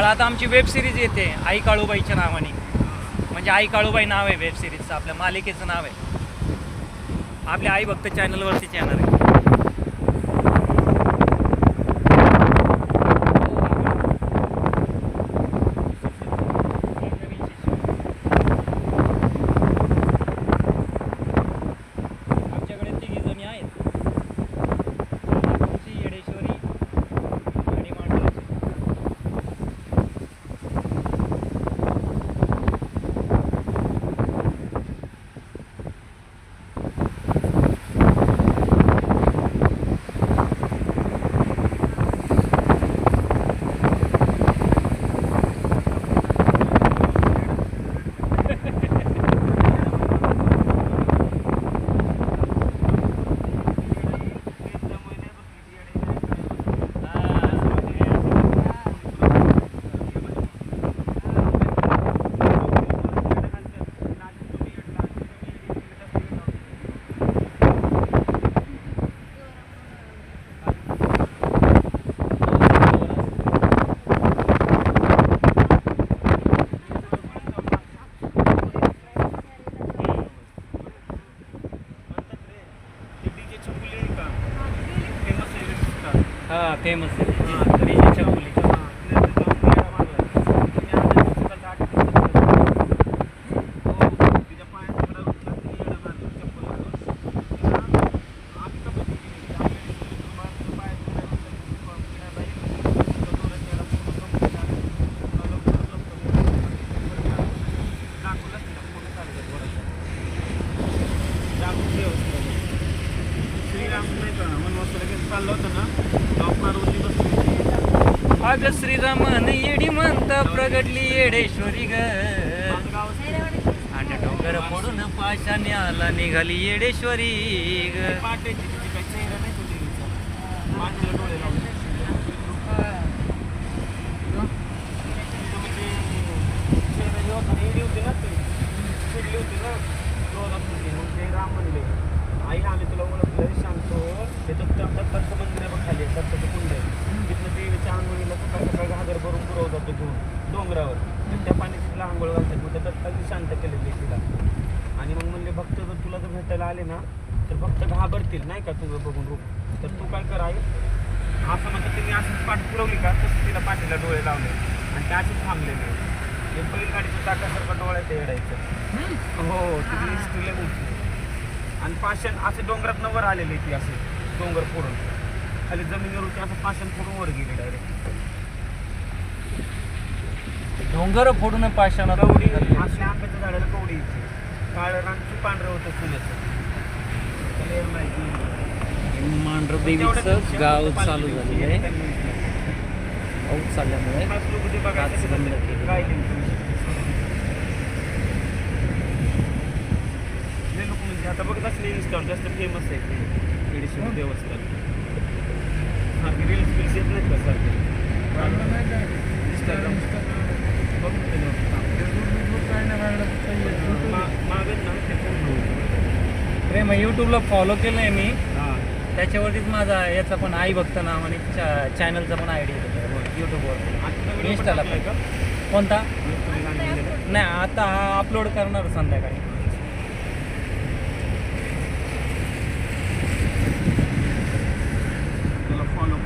पण आता आमची वेब सिरीज येते आई काळूबाईच्या नावाने. म्हणजे आई काळूबाई नाव आहे वेब सिरीजचं, आपल्या मालिकेचं नाव आहे. आपल्या आई भक्त चॅनलवरतीच येणार आहे. हा फेमस आहे डीजेच्या मुली. अग श्रीरामन येडी म्हणता प्रगटली येडेश्वरी ग, आणि डोंगर फोडून पाशाने आला निघाली येडेश्वरी ग. आई आम्ही तुला ओळखलं सांगतो, ते दत्ताचं मंदिर आहे बघ खाली, दत्ताचं कुंड आहे. तिथनं देवीच्या आंघोळीला सकाळ सकाळ घागर भरून पुरव जातो घेऊन डोंगरावर. त्या पाण्याची तिला आंघोळ घालतात. मग त्या दत्ताची शांत केलेली तिला. आणि मग म्हणले भक्त जर तुला जर भेटायला आले ना तर भक्त घाबरतील नाही का तुझं बघून रूप. तर तू काय कर, आई असं म्हणतात तिने अशीच पाठ पुरवली का तसं तिला पाठीला डोळे लावले आणि त्या अशीच थांबलेले. ते बैलगाडीचं चाकासारखं डोळ्यात येडायचं. हो तिने हिस्ट्रीला उठली आणि पाषाण असे डोंगरात वर आलेले ती असे डोंगर फोडून खाली जमिनीवरती असं पाषाण फोडून वर गेले डायरेक्ट. डोंगर फोडून पाषाण कवडी असल्या आंब्याच्या झाडाला कवडी येते. काळं रानची पांढरं होतं सोन्याचं. मांढरदेवीचं गाव चालू झालेलं आहे. पाऊस चालल्यामुळे आता बघत असले इंस्टॉल जास्त फेमस आहे ते येडेश्वरी देवस्थान. हा रील्स बिल्स येत नाहीत का सारखे इंस्टाग्राम मागत ना ते प्रेम यूट्यूबला फॉलो केलं आहे मी. हां त्याच्यावरतीच माझा याचा पण आई भक्त नाव आणि चॅनलचा पण आय डी यूट्यूबवर इंस्टाला पण. का कोणता नाही आता हा अपलोड करणार संध्याकाळी. फॉलो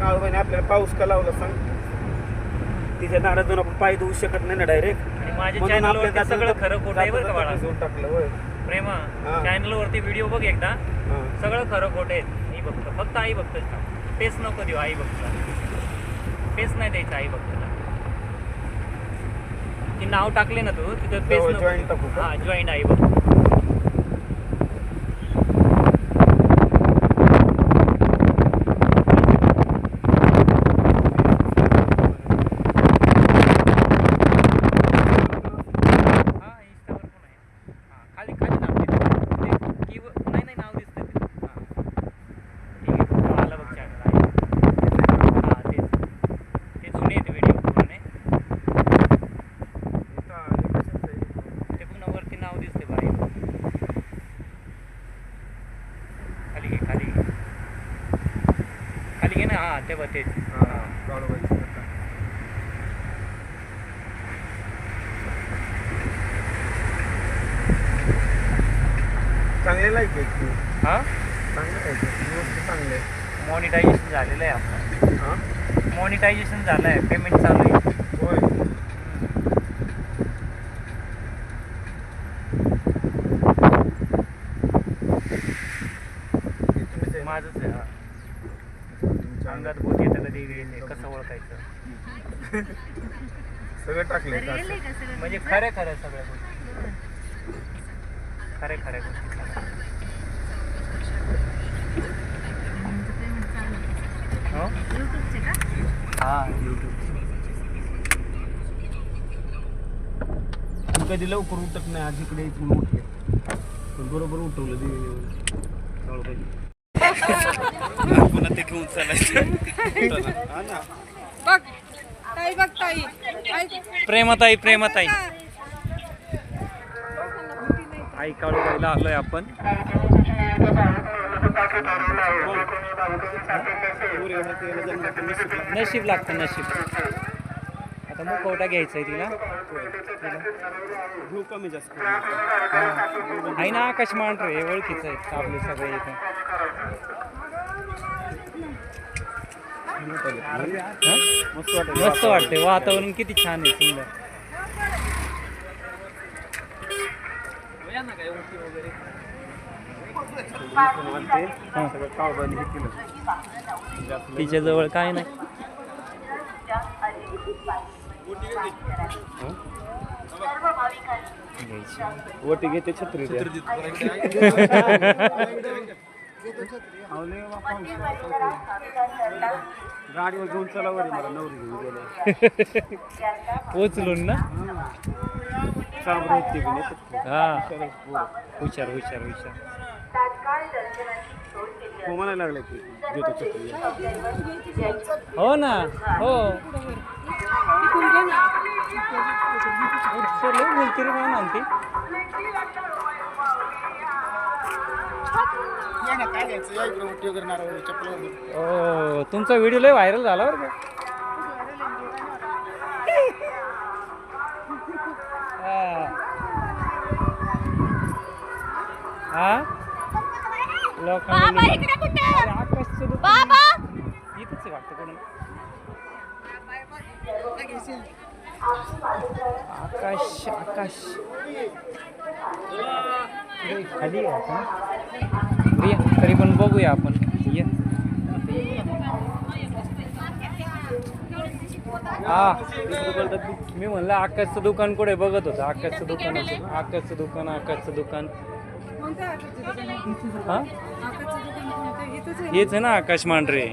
काळूबाईने आपल्याला पाऊस का लावला सांग. तिच्या दारातून आपण पाय धुवू शकत नाही ना डायरेक्ट. आणि माझ्या चॅनलवरती सगळं खरं खोटं आहे बरं का बाळा. टाकलं होय प्रेमा हां. चॅनलवरती व्हिडिओ बघ एकदा, हां सगळं खरं खोटं आहे. आई भक्त फक्त आई भक्तच टाक. पेस नको देऊ आई भक्तला. पेस नाही द्यायचं आई भक्तला. ती नाव टाकले ना तू तिथं पेस नको. जॉईंट टाकू का? हां जॉईंट आई भक्त. खाली हा ते बघ तेच. हा काळूबाईचं दुकान. चांगले लाईक आहेत तू. हा चांगले लाईक आहेत वस्तू चांगले आहेत. मॉनिटायझेशन झालेलं आहे आपलं. हां मॉनिटायझेशन झालं आहे, पेमेंट चालू आहे. होय. हे तुम्हीच आहे ना? माझंच आहे. हा. तुमच्या अंगात भूत येतं कधी येते, कसं ओळखायचं. सगळं टाकलंय का गेले असं? का सगळं? म्हणजे खऱ्या खऱ्या सगळ्या गोष्टी, खऱ्या खऱ्या गोष्टी सांगा. म्हणजे पेमेंट चालू आहे. हो यूट्यूबचे का? हा यूट्यूब. तू कधी लवकर उठत नाही, आज इकडे इथून उठले पण बरोबर उठवलं देवीने. काळूबाई पुन्हा ते घेऊन चालायचं. हा ना. बघ ताई, बघ ताई, प्रेमताई प्रेमताई आई काळूबाईला आलोय आपण. नशीब लागतं नशीब. आता मुखवटा घ्यायचा आहे तिला. घेऊ कमी जास्त आहे ना आकाश मांढरे ओळखीचं आहे आपले सगळे इथे. हा? मस्त वाटत. मस्त वाटते, वातावरण किती छान आहे, सुंदर. सगळं काळूबाईने हे केलं. तिच्या जवळ काय नाही. घ्यायची. वटी घेते छत्री द्या. गाडीवर घेऊन चला वरी मला नवरी घेऊन गेले. पोचलून ना. चांबरं होती की नाही. हा हुशार हुशार हुशार. हो म्हणायला लागलं की घेतो छत्री. हो ना हो. बोलते रे काय म्हणते. हो तुमचा व्हिडिओ लय व्हायरल झाला बरं का. हा बाबा लोकांना इकडे कुठे? आकाशचं दुकान बाबा इथंच आहे वाटतं कोण. आकाश आकाश इकडे खाली आहे आपण. या तरी पण बघूया आपण. ये हा मी म्हणलं आकाशचं दुकान कुठे बघत होतं. आकाशचं दुकान आकाशचं दुकान आकाशचं दुकान. कोणत्या आकाशचं दुकान आहे? हा आकाशचं दुकान कोणतं? इथंच आहे. हेच आहे ना आकाश मांढरे.